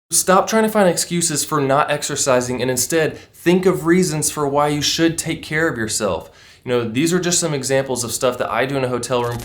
Stop trying to find excuses for not exercising and instead think of reasons for why you should take care of yourself. These are just some examples of stuff that I do in a hotel room.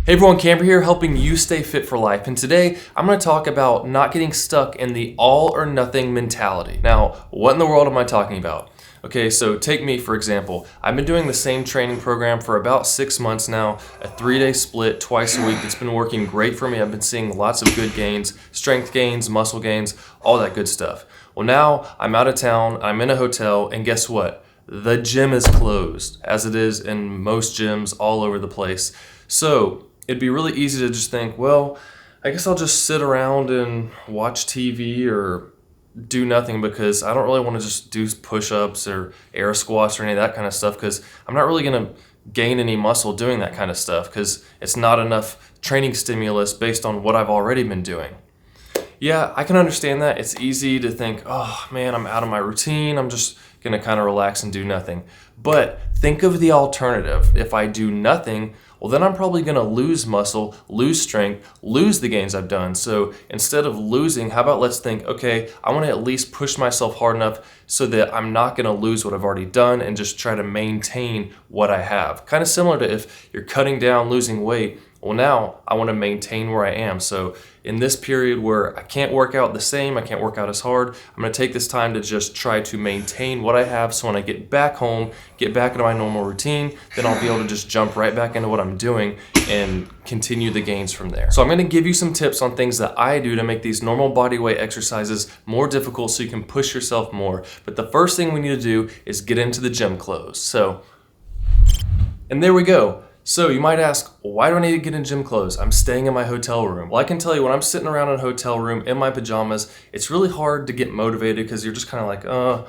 Hey everyone, Camber here, helping you stay fit for life. And today I'm going to talk about not getting stuck in the all or nothing mentality. Now, what in the world am I talking about? Okay, so take me for example. I've been doing the same training program for about 6 months now, a 3-day split twice a week. It's been working great for me. I've been seeing lots of good gains, strength gains, muscle gains, all that good stuff. Well, now I'm out of town, I'm in a hotel, and guess what? The gym is closed, as it is in most gyms all over the place. So it'd be really easy to just think, well, I guess I'll just sit around and watch TV or do nothing because I don't really want to just do push-ups or air squats or any of that kind of stuff because I'm not really going to gain any muscle doing that kind of stuff because it's not enough training stimulus based on what I've already been doing. Yeah, I can understand that. It's easy to think, oh man, I'm out of my routine. I'm just going to kind of relax and do nothing. But think of the alternative. If I do nothing, well, then I'm probably going to lose muscle, lose strength, lose the gains I've done. So instead of losing, how about let's think, okay, I want to at least push myself hard enough so that I'm not going to lose what I've already done and just try to maintain what I have. Kind of similar to if you're cutting down, losing weight. Well, now I want to maintain where I am. So in this period where I can't work out the same, I can't work out as hard, I'm going to take this time to just try to maintain what I have so when I get back home, get back into my normal routine, then I'll be able to just jump right back into what I'm doing and continue the gains from there. So I'm going to give you some tips on things that I do to make these normal body weight exercises more difficult so you can push yourself more. But the first thing we need to do is get into the gym clothes. And there we go. So you might ask, why do I need to get in gym clothes? I'm staying in my hotel room. Well, I can tell you when I'm sitting around in a hotel room in my pajamas, it's really hard to get motivated because you're just kind of like,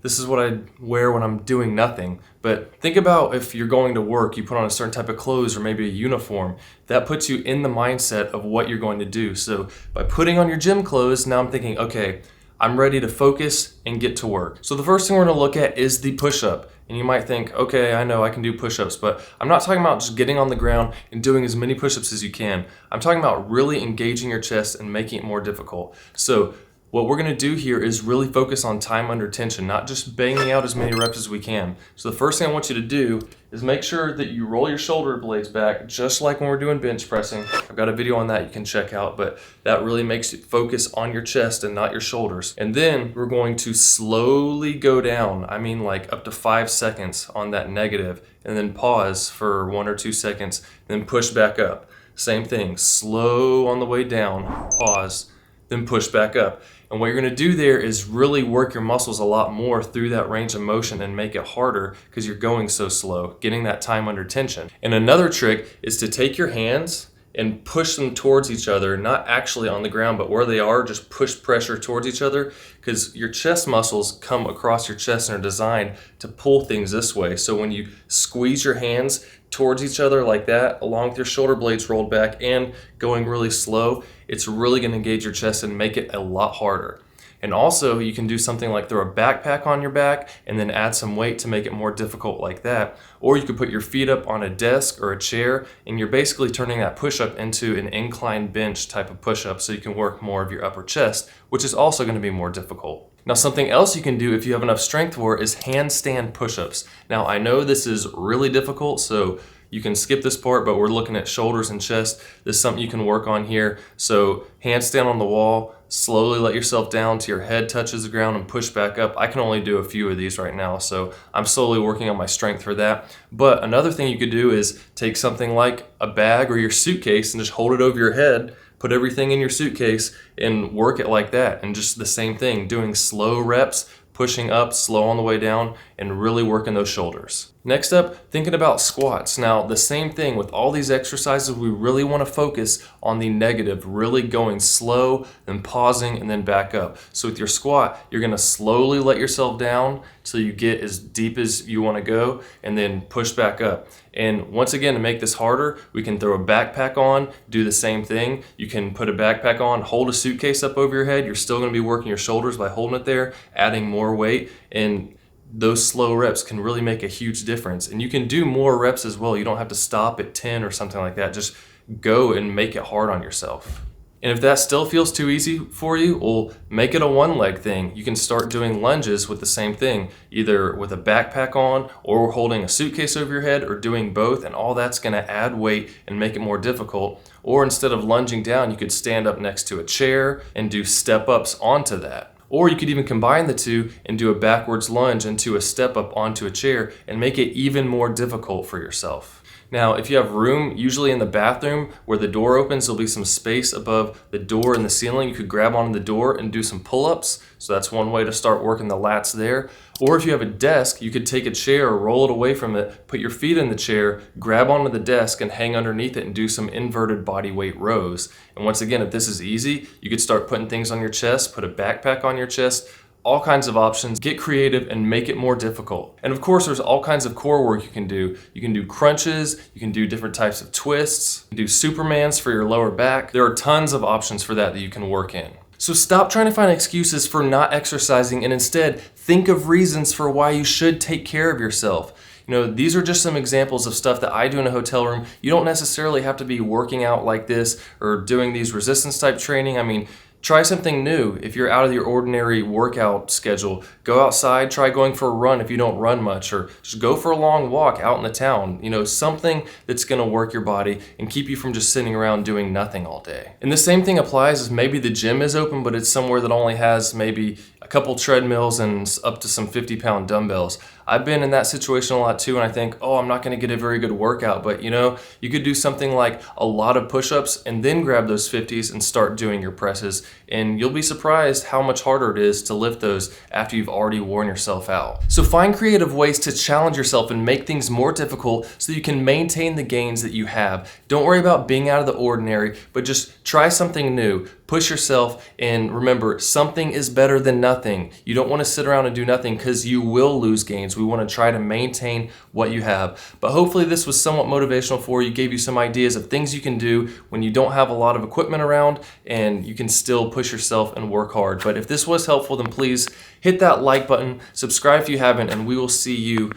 this is what I wear when I'm doing nothing. But think about if you're going to work, you put on a certain type of clothes or maybe a uniform. That puts you in the mindset of what you're going to do. So by putting on your gym clothes, now I'm thinking, okay, I'm ready to focus and get to work. So the first thing we're gonna look at is the push-up. And you might think, okay, I know I can do push-ups, but I'm not talking about just getting on the ground and doing as many push-ups as you can. I'm talking about really engaging your chest and making it more difficult. So what we're gonna do here is really focus on time under tension, not just banging out as many reps as we can. So the first thing I want you to do is make sure that you roll your shoulder blades back, just like when we're doing bench pressing. I've got a video on that you can check out, but that really makes you focus on your chest and not your shoulders. And then we're going to slowly go down, I mean like up to 5 seconds on that negative, and then pause for 1 or 2 seconds, then push back up. Same thing, slow on the way down, pause, then push back up. And what you're going to do there is really work your muscles a lot more through that range of motion and make it harder because you're going so slow, getting that time under tension. And another trick is to take your hands and push them towards each other, not actually on the ground, but where they are, just push pressure towards each other because your chest muscles come across your chest and are designed to pull things this way. So when you squeeze your hands towards each other like that, along with your shoulder blades rolled back and going really slow, it's really going to engage your chest and make it a lot harder. And also you can do something like throw a backpack on your back and then add some weight to make it more difficult like that. Or you could put your feet up on a desk or a chair and you're basically turning that push-up into an incline bench type of push-up so you can work more of your upper chest, which is also going to be more difficult. Now something else you can do if you have enough strength for is handstand push-ups. Now I know this is really difficult, so you can skip this part, but we're looking at shoulders and chest. This is something you can work on here. So handstand on the wall, slowly let yourself down till your head touches the ground and push back up. I can only do a few of these right now, so I'm slowly working on my strength for that. But another thing you could do is take something like a bag or your suitcase and just hold it over your head, put everything in your suitcase and work it like that. And just the same thing, doing slow reps, pushing up, slow on the way down, and really working those shoulders. Next up, thinking about squats. Now, the same thing with all these exercises, we really want to focus on the negative, really going slow, then pausing, and then back up. So with your squat, you're going to slowly let yourself down till you get as deep as you want to go, and then push back up. And once again, to make this harder, we can throw a backpack on, do the same thing. You can put a backpack on, hold a suitcase up over your head. You're still going to be working your shoulders by holding it there, adding more weight, and those slow reps can really make a huge difference. And you can do more reps as well. You don't have to stop at 10 or something like that. Just go and make it hard on yourself. And if that still feels too easy for you, well, make it a one leg thing. You can start doing lunges with the same thing, either with a backpack on or holding a suitcase over your head or doing both, and all that's gonna add weight and make it more difficult. Or instead of lunging down, you could stand up next to a chair and do step ups onto that. Or you could even combine the two and do a backwards lunge into a step up onto a chair and make it even more difficult for yourself. Now, if you have room, usually in the bathroom where the door opens, there'll be some space above the door and the ceiling. You could grab onto the door and do some pull-ups. So that's one way to start working the lats there. Or if you have a desk, you could take a chair or roll it away from it, put your feet in the chair, grab onto the desk and hang underneath it and do some inverted body weight rows. And once again, if this is easy, you could start putting things on your chest, put a backpack on your chest, all kinds of options. Get creative and make it more difficult. And of course, there's all kinds of core work you can do. You can do crunches, you can do different types of twists, you can do Supermans for your lower back. There are tons of options for that you can work in. So stop trying to find excuses for not exercising and instead think of reasons for why you should take care of yourself. You know, these are just some examples of stuff that I do in a hotel room. You don't necessarily have to be working out like this or doing these resistance type training. I mean, try something new. If you're out of your ordinary workout schedule, go outside, try going for a run if you don't run much, or just go for a long walk out in the town. You know, something that's gonna work your body and keep you from just sitting around doing nothing all day. And the same thing applies as maybe the gym is open, but it's somewhere that only has maybe a couple treadmills and up to some 50-pound dumbbells. I've been in that situation a lot too, and I think, oh, I'm not gonna get a very good workout, but you know, you could do something like a lot of push-ups and then grab those 50s and start doing your presses, and you'll be surprised how much harder it is to lift those after you've already worn yourself out. So find creative ways to challenge yourself and make things more difficult so you can maintain the gains that you have. Don't worry about being out of the ordinary, but just try something new. Push yourself, and remember, something is better than nothing. You don't want to sit around and do nothing because you will lose gains. We want to try to maintain what you have. But hopefully this was somewhat motivational for you, gave you some ideas of things you can do when you don't have a lot of equipment around, and you can still push yourself and work hard. But if this was helpful, then please hit that like button, subscribe if you haven't, and we will see you,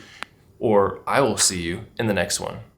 or I will see you, in the next one.